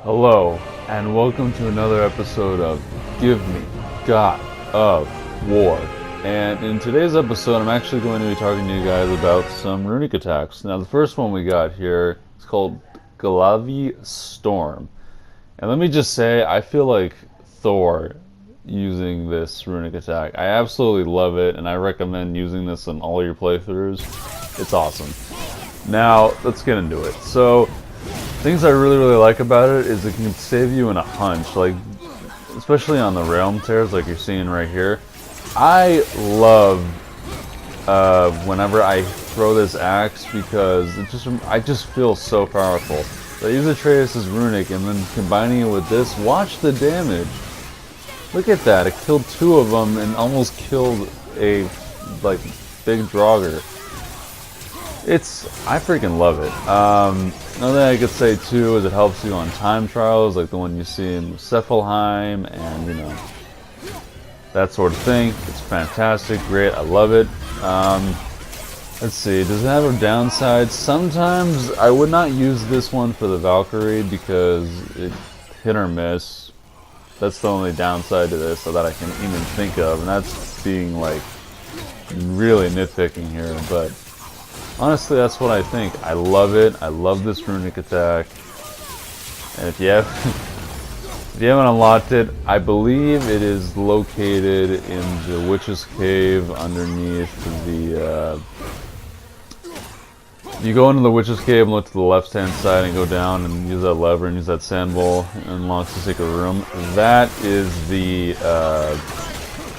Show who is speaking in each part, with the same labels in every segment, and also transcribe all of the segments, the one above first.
Speaker 1: Hello, and welcome to another episode of Give Me God of War. And in today's episode, I'm actually going to be talking to you guys about some runic attacks. Now, the first one we got here is called Ragnarok Storm. And let me just say, I feel like Thor using this runic attack. I absolutely love it, and I recommend using this in all your playthroughs. It's awesome. Now, let's get into it. So, things I really like about it is it can save you in a hunch, like especially on the realm tears like you're seeing right here. I love whenever I throw this axe because I just feel so powerful. So I use Atreus' runic and then combining it with this, watch the damage. Look at that, it killed two of them and almost killed a like big Draugr. I freaking love it. Another thing I could say too is it helps you on time trials like the one you see in Cephalheim and, you know, that sort of thing. It's fantastic, great, I love it. Let's see, does it have a downside? Sometimes I would not use this one for the Valkyrie because it hit or miss. That's the only downside to this that I can even think of, and that's being like really nitpicking here, but honestly, that's what I think. I love it. I love this runic attack. And if you haven't unlocked it, I believe it is located in the Witch's Cave underneath the. You go into the Witch's Cave and look to the left-hand side and go down and use that lever and use that sand ball and unlocks the secret room. That is the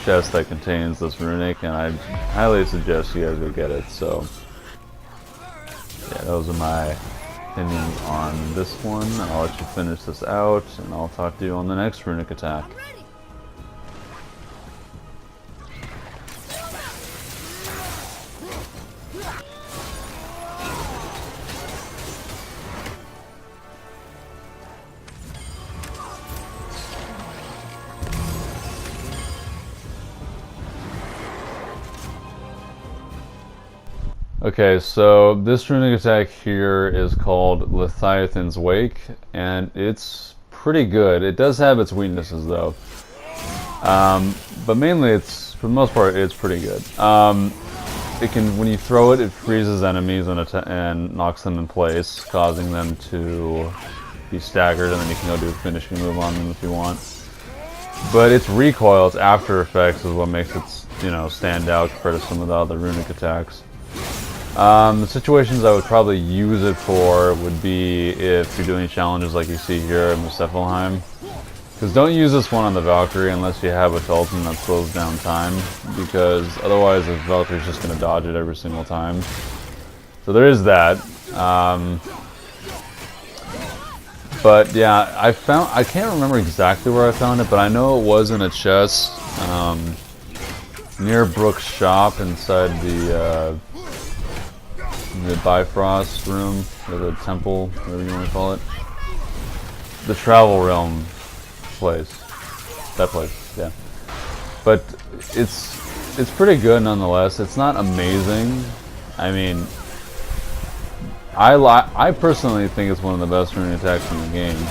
Speaker 1: chest that contains this runic, and I highly suggest you guys go get it. So. Yeah, those are my opinions on this one. I'll let you finish this out, and I'll talk to you on the next runic attack. Okay, so this runic attack here is called Mathias Ins Wake, and it's pretty good. It does have its weaknesses though, but mainly for the most part, it's pretty good. It can, when you throw it, it freezes enemies and knocks them in place, causing them to be staggered, and then you can go do a finishing move on them if you want. But its recoil, its after effects, is what makes it, you know, stand out compared to some of the other runic attacks. The situations I would probably use it for would be if you're doing challenges like you see here in the Cephalheim. Because don't use this one on the Valkyrie unless you have a Tulton that slows down time, because otherwise the Valkyrie's just going to dodge it every single time. So there is that. But yeah, I can't remember exactly where I found it, but I know it was in a chest near Brooke's shop inside the Bifrost room, or the temple, whatever you want to call it. The travel realm place. That place, yeah. But it's pretty good nonetheless. It's not amazing. I mean, I personally think it's one of the best runic attacks in the game.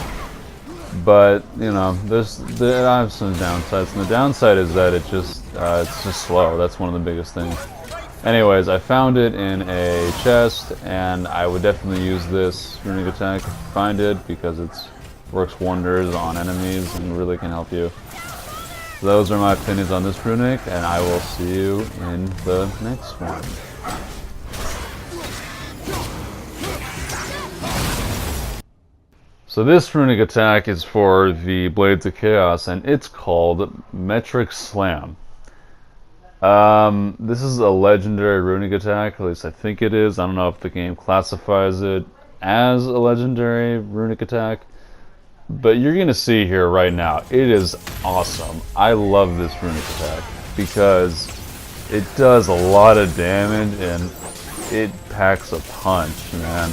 Speaker 1: But, you know, I have some downsides, and the downside is that it's just slow. That's one of the biggest things. Anyways, I found it in a chest, and I would definitely use this runic attack if you find it, because it works wonders on enemies and really can help you. So those are my opinions on this runic, and I will see you in the next one. So this runic attack is for the Blades of Chaos, and it's called Metric Slam. This is a legendary runic attack, at least I think it is. I don't know if the game classifies it as a legendary runic attack, but you're gonna see here right now, it is awesome. I love this runic attack because it does a lot of damage and it packs a punch, man.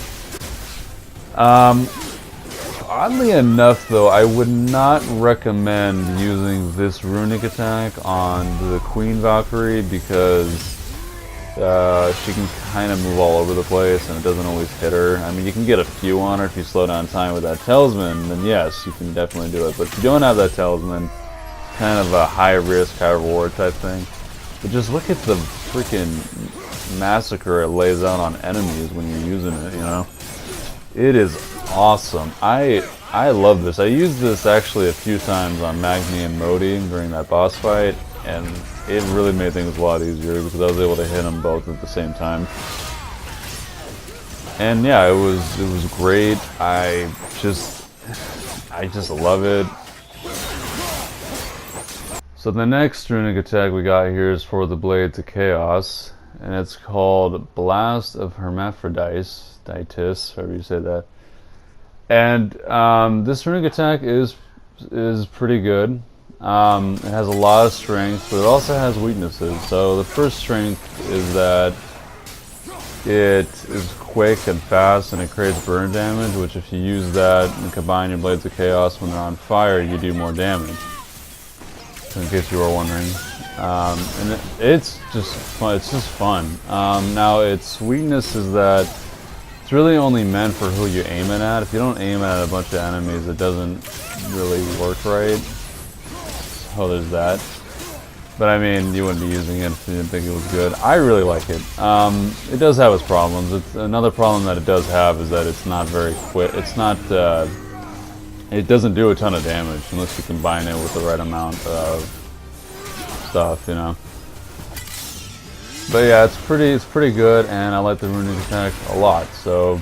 Speaker 1: Oddly enough though, I would not recommend using this runic attack on the Queen Valkyrie because She can kind of move all over the place, and it doesn't always hit her. I mean, you can get a few on her if you slow down time with that talisman, then yes, you can definitely do it. But if you don't have that talisman, kind of a high risk, high reward type thing. But just look at the freaking massacre it lays out on enemies when you're using it, you know? It is awesome. I love this. I used this actually a few times on Magni and Modi during that boss fight, and it really made things a lot easier because I was able to hit them both at the same time. And yeah, it was great. I just love it. So the next runic attack we got here is for the Blades of Chaos, and it's called Blast of Hermaphrodites, however you say that. And this runic attack is pretty good. It has a lot of strength, but it also has weaknesses. So the first strength is that it is quick and fast, and it creates burn damage, which if you use that and combine your Blades of Chaos when they're on fire, you do more damage. In case you were wondering. And it's just fun. It's just fun. Now its weakness is that it's really only meant for who you aim it at. If you don't aim it at a bunch of enemies, it doesn't really work right. So there's that. But I mean, you wouldn't be using it if you didn't think it was good. I really like it. It does have its problems. It's another problem that it does have is that it's not very quick. It's not. It doesn't do a ton of damage unless you combine it with the right amount of stuff, you know. But yeah, it's pretty good, and I like the runic attack a lot. So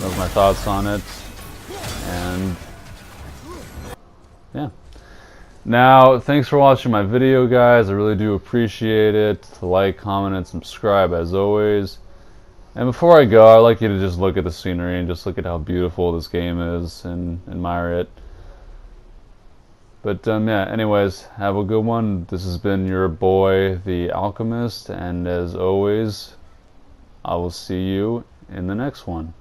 Speaker 1: those are my thoughts on it, and yeah. Now, thanks for watching my video, guys. I really do appreciate it. Like, comment, and subscribe as always. And before I go, I'd like you to just look at the scenery and just look at how beautiful this game is and admire it. But yeah, anyways, have a good one. This has been your boy, the Alchemist, and as always, I will see you in the next one.